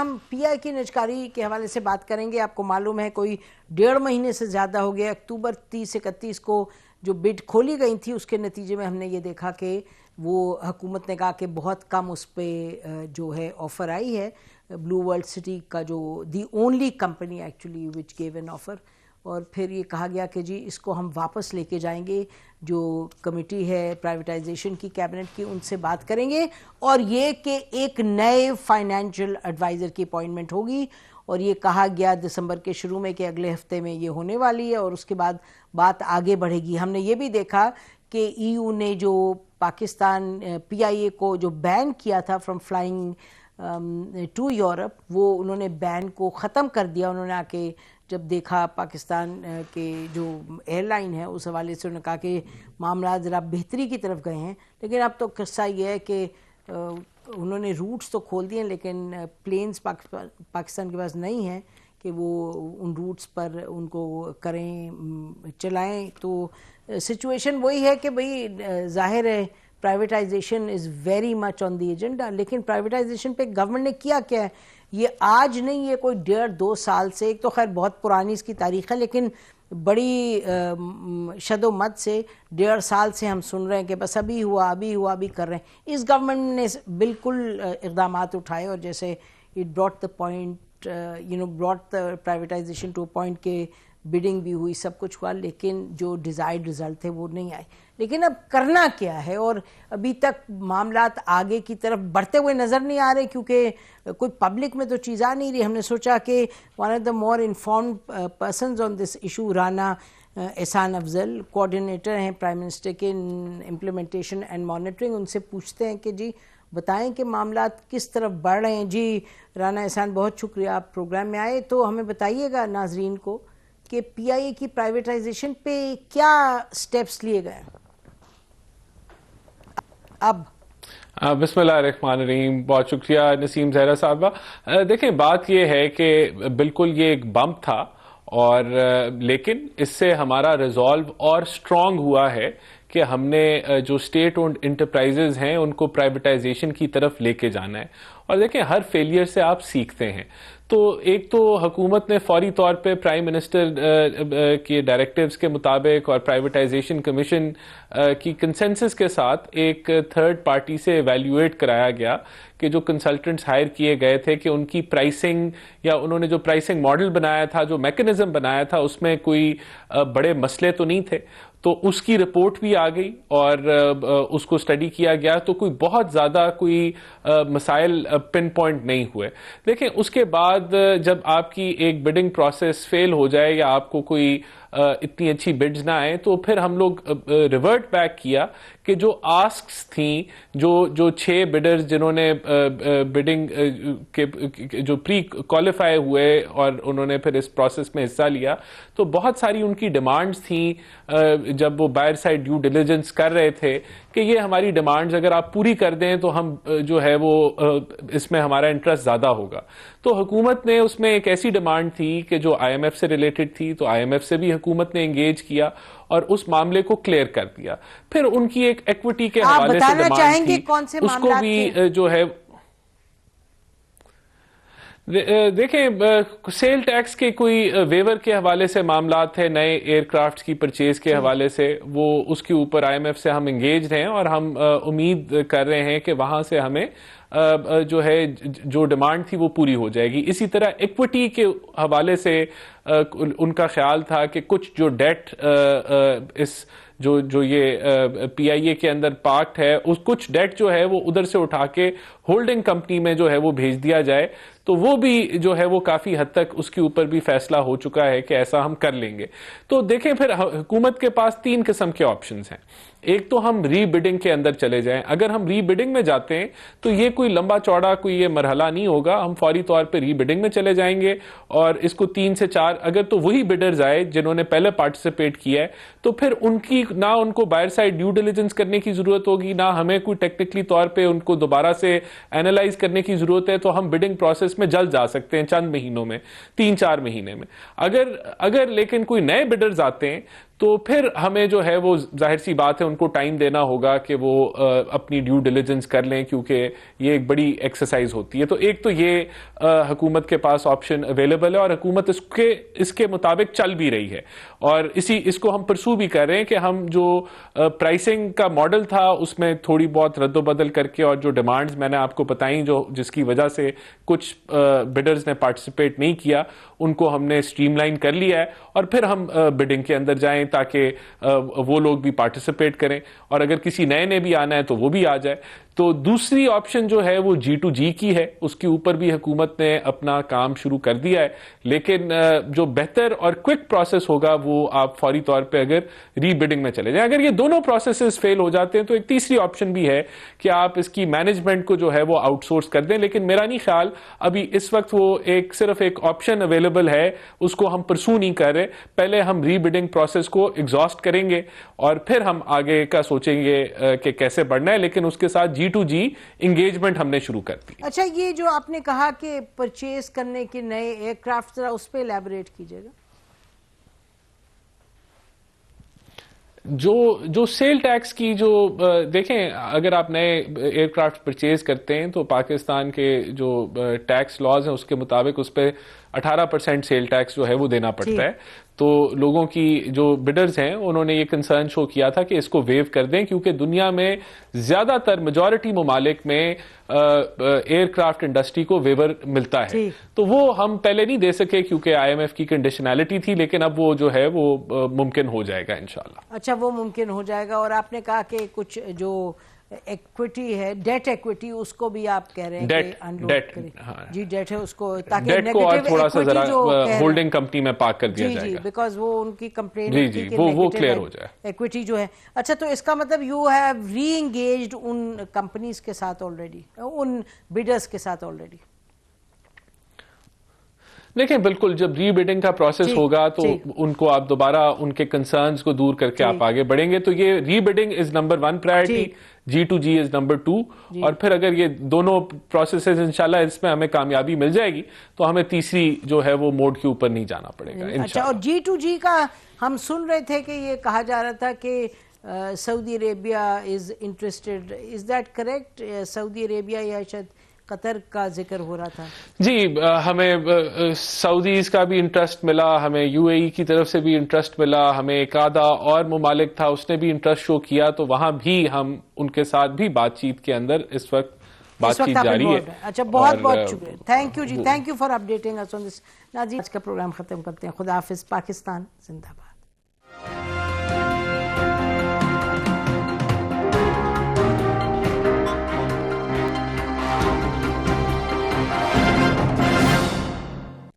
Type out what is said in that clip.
ہم پی آئی کی نجکاری کے حوالے سے بات کریں گے. آپ کو معلوم ہے کوئی 1.5 مہینے سے زیادہ ہو گیا, اکتوبر 30-31 کو جو بڈ کھولی گئی تھی اس کے نتیجے میں ہم نے یہ دیکھا کہ وہ حکومت نے کہا کہ بہت کم اس پہ جو ہے آفر آئی ہے. بلو ورلڈ سٹی کا جو the only company actually which give an offer, اور پھر یہ کہا گیا کہ جی اس کو ہم واپس لے کے جائیں گے, جو کمیٹی ہے پرائیویٹائزیشن کی کیبنٹ کی ان سے بات کریں گے, اور یہ کہ ایک نئے فائنینشیل ایڈوائزر کی اپوائنٹمنٹ ہوگی, اور یہ کہا گیا دسمبر کے شروع میں کہ اگلے ہفتے میں یہ ہونے والی ہے, اور اس کے بعد بات آگے بڑھے گی. ہم نے یہ بھی دیکھا کہ ای یو نے جو پاکستان پی آئی اے کو جو بین کیا تھا فرام فلائنگ ٹو یورپ, وہ انہوں نے بین کو ختم کر دیا. انہوں نے آ کے جب دیکھا پاکستان کے جو ایئر لائن ہے اس حوالے سے انہوں نے کہا کہ معاملات ذرا بہتری کی طرف گئے ہیں. لیکن اب تو قصہ یہ ہے کہ انہوں نے روٹس تو کھول دیے لیکن پلینز پاکستان کے پاس نہیں ہیں کہ وہ ان روٹس پر ان کو کریں چلائیں. تو سچویشن وہی ہے کہ بھئی ظاہر ہے privatisation is very much on the agenda, لیکن پرائیویٹائزیشن پہ گورنمنٹ نے کیا کیا ہے, یہ آج نہیں, یہ کوئی 1.5-2 سال سے, ایک تو خیر بہت پرانی اس کی تاریخ ہے لیکن بڑی شد و مد سے 1.5 سال سے ہم سن رہے ہیں کہ بس ابھی ہوا ابھی کر رہے ہیں. اس گورنمنٹ نے بالکل اقدامات اٹھائے, اور جیسے it brought the point brought the privatisation to point کہ بڈنگ بھی ہوئی, سب کچھ ہوا, لیکن جو ڈیزائرڈ رزلٹ تھے وہ نہیں آئے. لیکن اب کرنا کیا ہے, اور ابھی تک معاملات آگے کی طرف بڑھتے ہوئے نظر نہیں آ رہے کیونکہ کوئی پبلک میں تو چیز آ نہیں رہی. ہم نے سوچا کہ one of the more informed persons on this issue Rana Ahsan Afzal, coordinator ہیں پرائم منسٹر کے امپلیمنٹیشن اینڈ مانیٹرنگ, ان سے پوچھتے ہیں کہ جی بتائیں کہ معاملات کس طرف بڑھ رہے ہیں. جی رانا احسان, بہت شکریہ آپ پروگرام میں آئے. تو ہمیں بتائیے گا ناظرین کو کہ پی آئی اے کی پرائیویٹائزیشن پہ کیا سٹیپس لیے گئے ہیں اب؟ بسم اللہ الرحمن الرحیم. بہت شکریہ نسیم زہرا صاحبہ. دیکھیں بات یہ ہے کہ بالکل یہ ایک بمپ تھا, اور لیکن اس سے ہمارا ریزالو اور اسٹرانگ ہوا ہے کہ ہم نے جو اسٹیٹ اونڈ انٹرپرائزز ہیں ان کو پرائیویٹائزیشن کی طرف لے کے جانا ہے. اور دیکھیں ہر فیلئر سے آپ سیکھتے ہیں. تو ایک تو حکومت نے فوری طور پہ پرائم منسٹر کے ڈائریکٹیوز کے مطابق اور پرائیویٹائزیشن کمیشن کی کنسنسس کے ساتھ ایک تھرڈ پارٹی سے ایویلیویٹ کرایا گیا کہ جو کنسلٹنٹس ہائر کیے گئے تھے کہ ان کی پرائسنگ یا انہوں نے جو پرائسنگ ماڈل بنایا تھا, جو میکنزم بنایا تھا, اس میں کوئی بڑے مسئلے تو نہیں تھے. تو اس کی رپورٹ بھی آ گئی اور اس کو اسٹڈی کیا گیا, تو کوئی بہت زیادہ کوئی مسائل پن پوائنٹ نہیں ہوئے. دیکھیں اس کے بعد جب آپ کی ایک بڈنگ پروسیس فیل ہو جائے یا آپ کو کوئی اتنی اچھی بڈز نہ آئے, تو پھر ہم لوگ ریورٹ بیک کیا کہ جو آسکس تھیں, جو 6 بڈرز جنہوں نے بڈنگ کے جو پری کوالیفائی ہوئے اور انہوں نے پھر اس پروسیس میں حصہ لیا, تو بہت ساری ان کی ڈیمانڈز تھیں جب وہ بائر سائڈ ڈیو ڈیلیجنس کر رہے تھے کہ یہ ہماری ڈیمانڈز اگر آپ پوری کر دیں تو ہم جو ہے وہ اس میں ہمارا انٹرسٹ زیادہ ہوگا. تو حکومت نے اس میں ایک ایسی ڈیمانڈ تھی کہ جو آئی ایم ایف سے ریلیٹڈ تھی, تو آئی ایم ایف سے بھی حکومت نے انگیج کیا اور اس معاملے کو کلیئر کر دیا. پھر ان کی ایک ایکوٹی کے حوالے سے ڈیمانڈ تھی, اس کو بھی جو ہے دیکھیں سیل ٹیکس کے کوئی ویور کے حوالے سے معاملات تھے, نئے ایئر کرافٹ کی پرچیز کے حوالے سے, وہ اس کے اوپر آئی ایم ایف سے ہم انگیج ہیں اور ہم امید کر رہے ہیں کہ وہاں سے ہمیں جو ہے جو ڈیمانڈ تھی وہ پوری ہو جائے گی. اسی طرح ایکوٹی کے حوالے سے ان کا خیال تھا کہ کچھ جو ڈیٹ اس جو یہ پی آئی اے کے اندر پارکڈ ہے, اس کچھ ڈیٹ جو ہے وہ ادھر سے اٹھا کے ہولڈنگ کمپنی میں جو ہے وہ بھیج دیا جائے. تو وہ بھی جو ہے وہ کافی حد تک اس کے اوپر بھی فیصلہ ہو چکا ہے کہ ایسا ہم کر لیں گے. تو دیکھیں پھر حکومت کے پاس 3 قسم کے آپشنز ہیں. ایک تو ہم ری بڈنگ کے اندر چلے جائیں. اگر ہم ری بڈنگ میں جاتے ہیں تو یہ کوئی لمبا چوڑا کوئی یہ مرحلہ نہیں ہوگا, ہم فوری طور پہ ری بڈنگ میں چلے جائیں گے اور اس کو 3 سے 4 اگر تو وہی بڈرز آئے جنہوں نے پہلے پارٹیسپیٹ کیا ہے, تو پھر ان کی نہ ان کو بائر سائڈ ڈیو ڈیلیجنس کرنے کی ضرورت ہوگی, نہ ہمیں کوئی ٹیکنیکلی طور پہ ان کو دوبارہ سے اینالائز کرنے کی ضرورت ہے. تو ہم بڈنگ پروسیس میں جلد جا سکتے ہیں چند مہینوں میں, 3-4 مہینے میں. اگر لیکن کوئی نئے بڈرز آتے ہیں تو پھر ہمیں جو ہے وہ ظاہر سی بات ہے ان کو ٹائم دینا ہوگا کہ وہ اپنی ڈیو ڈیلیجنس کر لیں، کیونکہ یہ ایک بڑی ایکسرسائز ہوتی ہے. تو ایک تو یہ حکومت کے پاس آپشن اویلیبل ہے اور حکومت اس کے مطابق چل بھی رہی ہے، اور اس کو ہم پرسو بھی کر رہے ہیں کہ ہم جو پرائسنگ کا ماڈل تھا اس میں تھوڑی بہت رد و بدل کر کے، اور جو ڈیمانڈز میں نے آپ کو بتائیں جس کی وجہ سے کچھ بڈرز نے پارٹیسپیٹ نہیں کیا، ان کو ہم نے اسٹریم لائن کر لیا ہے، اور پھر ہم بڈنگ کے اندر جائیں تاکہ وہ لوگ بھی پارٹیسپیٹ کریں، اور اگر کسی نئے نے بھی آنا ہے تو وہ بھی آ جائے. تو دوسری آپشن جو ہے وہ G2G کی ہے، اس کے اوپر بھی حکومت نے اپنا کام شروع کر دیا ہے، لیکن جو بہتر اور کوئک پروسیس ہوگا وہ آپ فوری طور پہ اگر ری بڈنگ میں چلے جائیں. اگر یہ دونوں پروسیسز فیل ہو جاتے ہیں تو ایک تیسری آپشن بھی ہے کہ آپ اس کی مینجمنٹ کو جو ہے وہ آؤٹ سورس کر دیں، لیکن میرا نہیں خیال ابھی اس وقت وہ صرف ایک آپشن اویلیبل ہے، اس کو ہم پرسو نہیں کر رہے. پہلے ہم ری بڈنگ پروسیس کو ایگزاسٹ کریں گے اور پھر ہم آگے کا سوچیں گے کہ کیسے بڑھنا ہے، لیکن اس کے ساتھ G2G انگیجمنٹ ہم نے شروع کر دی. اچھا، یہ جو آپ نے کہا کہ پرچیز کرنے کے نئے ایئر کرافٹ، ذرا اس پہ ایلیبوریٹ کیجیے گا. جو سیل ٹیکس کی جو دیکھیں، اگر آپ نئے ایئر کرافٹ پرچیز کرتے ہیں تو پاکستان کے جو ٹیکس لاز ہیں اس کے مطابق اس پہ 18% سیل ٹیکس جو ہے وہ دینا پڑتا ہے. تو لوگوں کی جو بڈرز ہیں انہوں نے یہ کنسرن شو کیا تھا کہ اس کو ویو کر دیں، کیونکہ دنیا میں زیادہ تر میجورٹی ممالک میں ایئر کرافٹ انڈسٹری کو ویور ملتا ہے. تو وہ ہم پہلے نہیں دے سکے کیونکہ IMF کی کنڈیشنالٹی تھی، لیکن اب وہ جو ہے وہ ممکن ہو جائے گا انشاءاللہ. اچھا، وہ ممکن ہو جائے گا. اور آپ نے کہا کہ کچھ جو ایکویٹی ہے، ڈیٹ ایکویٹی، اس کو بھی آپ کہہ رہے ہیں کہ انلوڈ کریں. جی، ڈیٹ ہے، اس کو تاکہ ڈیٹ کو اور تھوڑا سا ذرا ہولڈنگ کمپنی میں پارک کر دیا جائے گا. بیکاز وہ ان کی کمپلین جی وہ کلیئر ہو جائے ایکویٹی جو ہے. اچھا، تو اس کا مطلب you have reengaged in companies کے ساتھ آلریڈی، ان بیڈرز کے ساتھ آلریڈی. دیکھیں، بالکل جب ری بڈنگ کا پروسیس ہوگا تو ان کو آپ دوبارہ ان کے کنسرنز کو دور کر کے آپ آگے بڑھیں گے. تو یہ rebidding is number 1 priority, G2G is number 2. اور پھر اگر یہ دونوں پروسیسز انشاءاللہ اس میں ہمیں کامیابی مل جائے گی تو ہمیں تیسری جو ہے وہ موڈ کے اوپر نہیں جانا پڑے گا. اچھا، اور G2G کا ہم سن رہے تھے کہ یہ کہا جا رہا تھا کہ سعودی عربیہ is interested, is that correct? سعودی عربیہ یا شاید قطر کا ذکر ہو رہا تھا. جی، ہمیں سعودیز کا بھی انٹرسٹ ملا، ہمیں UAE کی طرف سے بھی انٹرسٹ ملا، ہمیں ایک آدھا اور ممالک تھا اس نے بھی انٹرسٹ شو کیا، تو وہاں بھی ہم ان کے ساتھ بھی بات چیت کے اندر اس وقت بات چیت جاری ہے. اچھا، بہت بہت شکریہ. تھینک یو جی، thank you for updating us on this. ناظرین، آج کا پروگرام ختم کرتے ہیں. خدا حافظ. پاکستان زندہ باد.